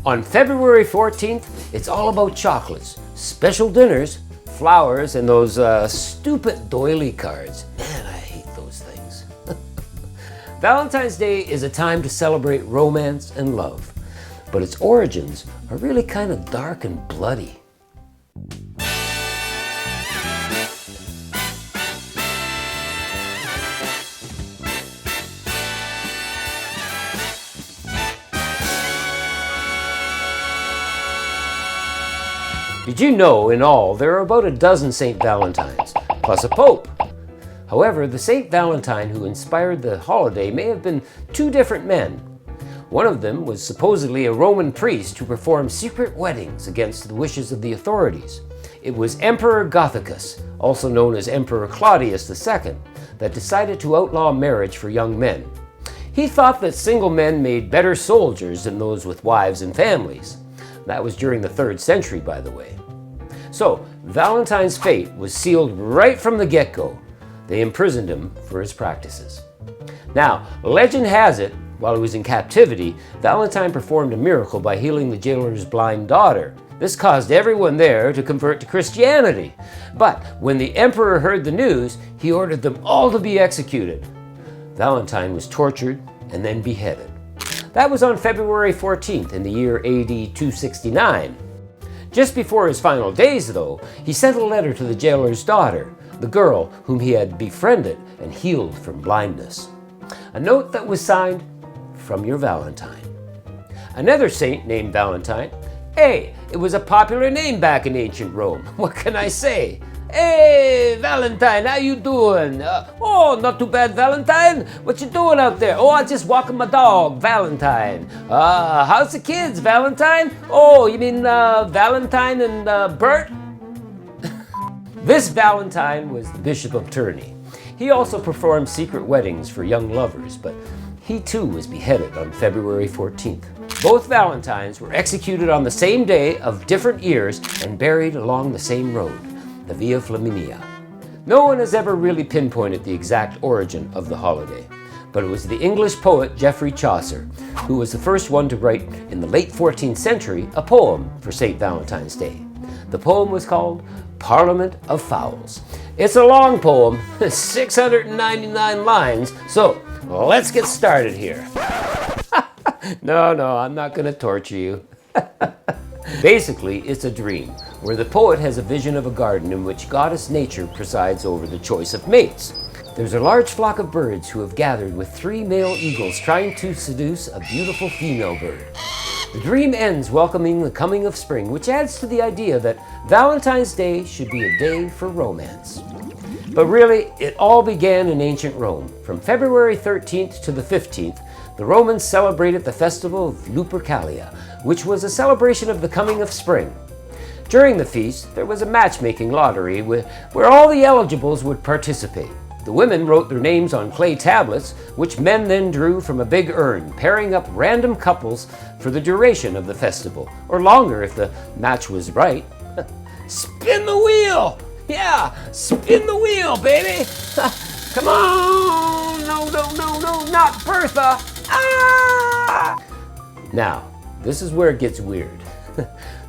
On February 14th, it's all about chocolates, special dinners, flowers, and those stupid doily cards. Man, I hate those things. Valentine's Day is a time to celebrate romance and love, but its origins are really kind of dark and bloody. Did you know, in all, there are about a dozen St. Valentines, plus a pope? However, the St. Valentine who inspired the holiday may have been two different men. One of them was supposedly a Roman priest who performed secret weddings against the wishes of the authorities. It was Emperor Gothicus, also known as Emperor Claudius II, that decided to outlaw marriage for young men. He thought that single men made better soldiers than those with wives and families. That was during the 3rd century, by the way. So, Valentine's fate was sealed right from the get-go. They imprisoned him for his practices. Now, legend has it, while he was in captivity, Valentine performed a miracle by healing the jailer's blind daughter. This caused everyone there to convert to Christianity. But when the emperor heard the news, he ordered them all to be executed. Valentine was tortured and then beheaded. That was on February 14th in the year AD 269. Just before his final days, though, he sent a letter to the jailer's daughter, the girl whom he had befriended and healed from blindness. A note that was signed, "From your Valentine." Another saint named Valentine. Hey, it was a popular name back in ancient Rome. What can I say? Hey, Valentine, how you doing? Oh, not too bad, Valentine. What you doing out there? Oh, I'm just walking my dog, Valentine. How's the kids, Valentine? Oh, you mean Valentine and Bert? This Valentine was the Bishop of Tournai. He also performed secret weddings for young lovers, but he too was beheaded on February 14th. Both Valentines were executed on the same day of different years and buried along the same road, the Via Flaminia. No one has ever really pinpointed the exact origin of the holiday, but it was the English poet Geoffrey Chaucer who was the first one to write in the late 14th century a poem for St. Valentine's Day. The poem was called Parliament of Fowls. It's a long poem, 699 lines, so let's get started here. No, I'm not going to torture you. Basically, it's a dream, where the poet has a vision of a garden in which goddess nature presides over the choice of mates. There's a large flock of birds who have gathered with 3 male eagles trying to seduce a beautiful female bird. The dream ends welcoming the coming of spring, which adds to the idea that Valentine's Day should be a day for romance. But really, it all began in ancient Rome. From February 13th to the 15th, the Romans celebrated the festival of Lupercalia, which was a celebration of the coming of spring. During the feast, there was a matchmaking lottery where all the eligibles would participate. The women wrote their names on clay tablets, which men then drew from a big urn, pairing up random couples for the duration of the festival, or longer if the match was right. Spin the wheel! Yeah, spin the wheel, baby! Come on! No, not Bertha! Ah! Now, this is where it gets weird.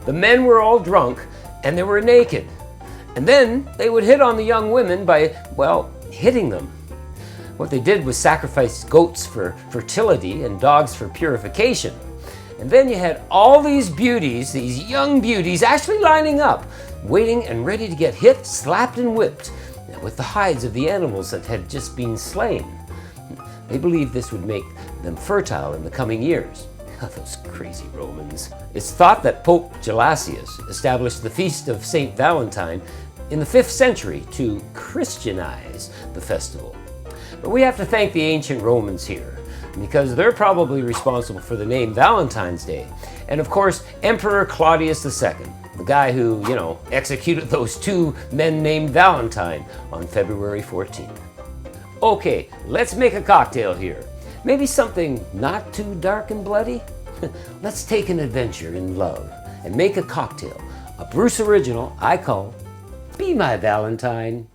The men were all drunk, and they were naked. And then they would hit on the young women by, well, hitting them. What they did was sacrifice goats for fertility and dogs for purification. And then you had all these beauties, these young beauties, actually lining up, waiting and ready to get hit, slapped, and whipped with the hides of the animals that had just been slain. They believed this would make them fertile in the coming years. Those crazy Romans. It's thought that Pope Gelasius established the feast of St. Valentine in the 5th century to Christianize the festival. But we have to thank the ancient Romans here, because they're probably responsible for the name Valentine's Day. And of course, Emperor Claudius II, the guy who, executed those 2 men named Valentine on February 14th. Okay, let's make a cocktail here. Maybe something not too dark and bloody? Let's take an adventure in love and make a cocktail, a Bruce original I call Be My Valentine.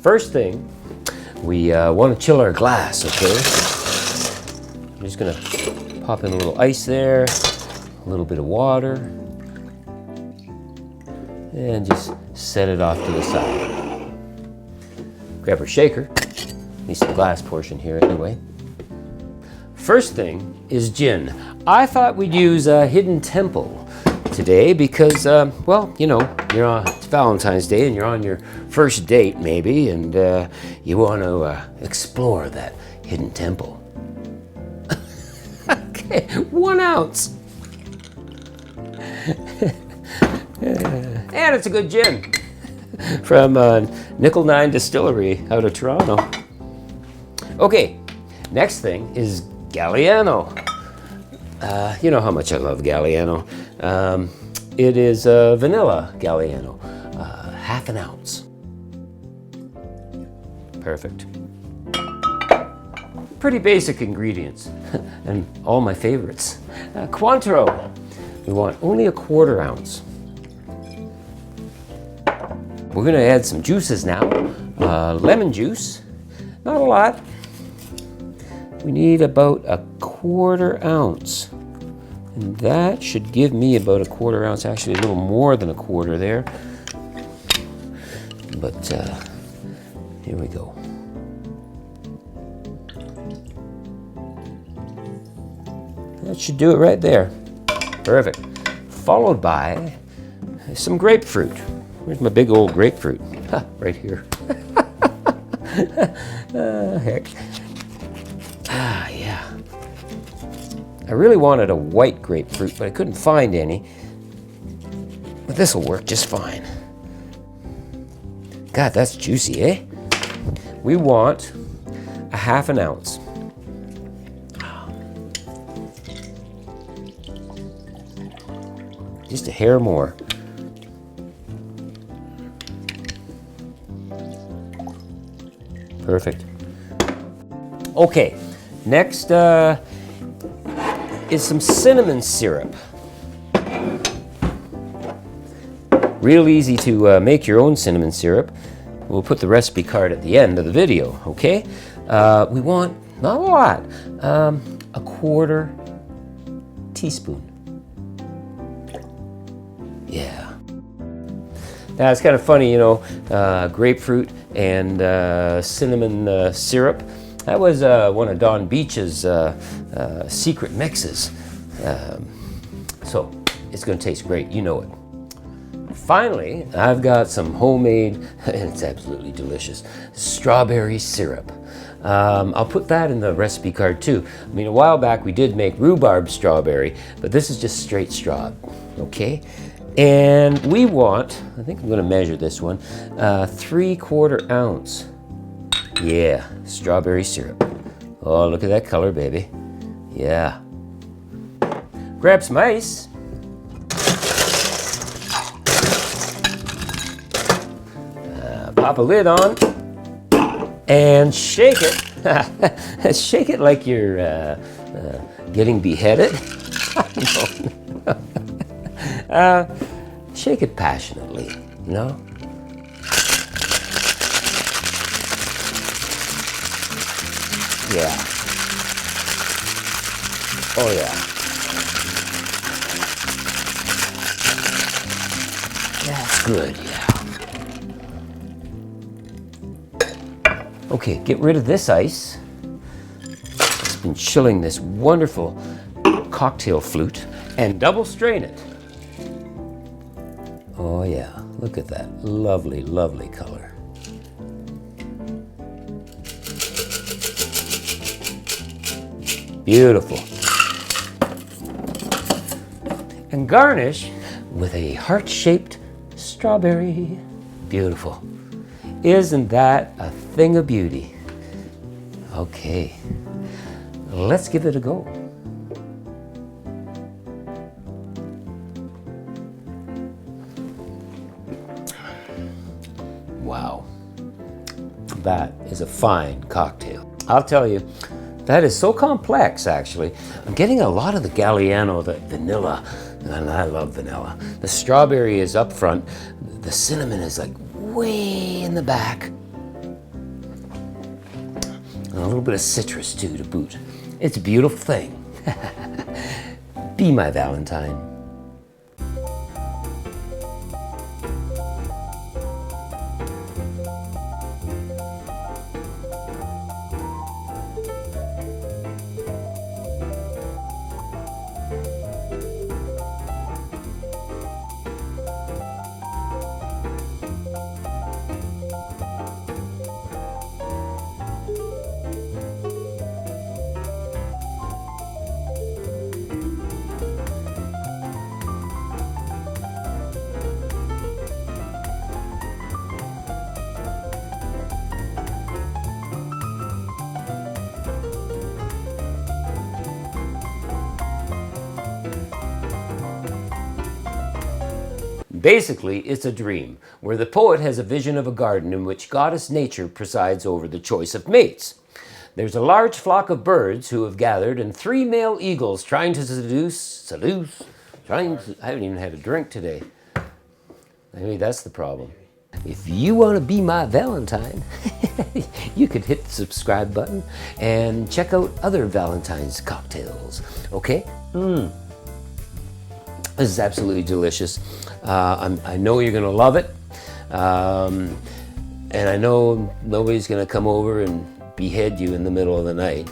First thing, we want to chill our glass, okay? I'm just gonna pop in a little ice there, a little bit of water, and just set it off to the side. Grab our shaker, at least the glass portion here anyway. First thing is gin. I thought we'd use Hidden Temple today because, well, you know, it's Valentine's Day and you're on your first date maybe, and you want to explore that Hidden Temple. Okay, 1 ounce. And it's a good gin from Nickel 9 Distillery out of Toronto. Okay, next thing is Galliano. You know how much I love Galliano. It is vanilla Galliano, 1/2 ounce. Perfect. Pretty basic ingredients, and all my favorites. COINTREAU, we want only 1/4 ounce. We're gonna add some juices now. Lemon juice, not a lot. We need about 1/4 ounce. And that should give me about 1/4 ounce, actually a little more than 1/4 there. But here we go. That should do it right there. Perfect. Followed by some grapefruit. Where's my big old grapefruit? Ha, right here. Heck. Ah, yeah. I really wanted a white grapefruit, but I couldn't find any. But this will work just fine. God, that's juicy, eh? We want 1/2 ounce. Just a hair more. Perfect. Okay, next is some cinnamon syrup. Real easy to make your own cinnamon syrup. We'll put the recipe card at the end of the video, okay? We want, not a lot, 1/4 teaspoon. Yeah. Now it's kind of funny, you know, grapefruit and cinnamon syrup. That was one of Don Beach's secret mixes. So it's going to taste great, you know it. Finally, I've got some homemade, and it's absolutely delicious, strawberry syrup. I'll put that in the recipe card too. I mean, a while back we did make rhubarb strawberry, but this is just straight straw, okay? And we want, I think I'm going to measure this one, 3/4 ounce. Yeah, strawberry syrup. Oh, look at that color, baby. Yeah. Grab some ice. Pop a lid on and shake it. Shake it like you're getting beheaded. Shake it passionately, you know? Yeah. Oh, yeah. That's good, yeah. Okay, get rid of this ice. It's been chilling this wonderful cocktail flute, and double strain it. Oh yeah, look at that lovely, lovely color. Beautiful. And garnish with a heart-shaped strawberry. Beautiful. Isn't that a thing of beauty? Okay, let's give it a go. Wow, that is a fine cocktail. I'll tell you, that is so complex, actually. I'm getting a lot of the Galliano, the vanilla, and I love vanilla. The strawberry is up front. The cinnamon is like way in the back. And a little bit of citrus too to boot. It's a beautiful thing. Be my Valentine. Basically, it's a dream, where the poet has a vision of a garden in which goddess nature presides over the choice of mates. There's a large flock of birds who have gathered, and 3 male eagles trying to I haven't even had a drink today. Maybe that's the problem. If you want to be my Valentine, you could hit the subscribe button and check out other Valentine's cocktails, okay? This is absolutely delicious. I know you're gonna love it. And I know nobody's gonna come over and behead you in the middle of the night.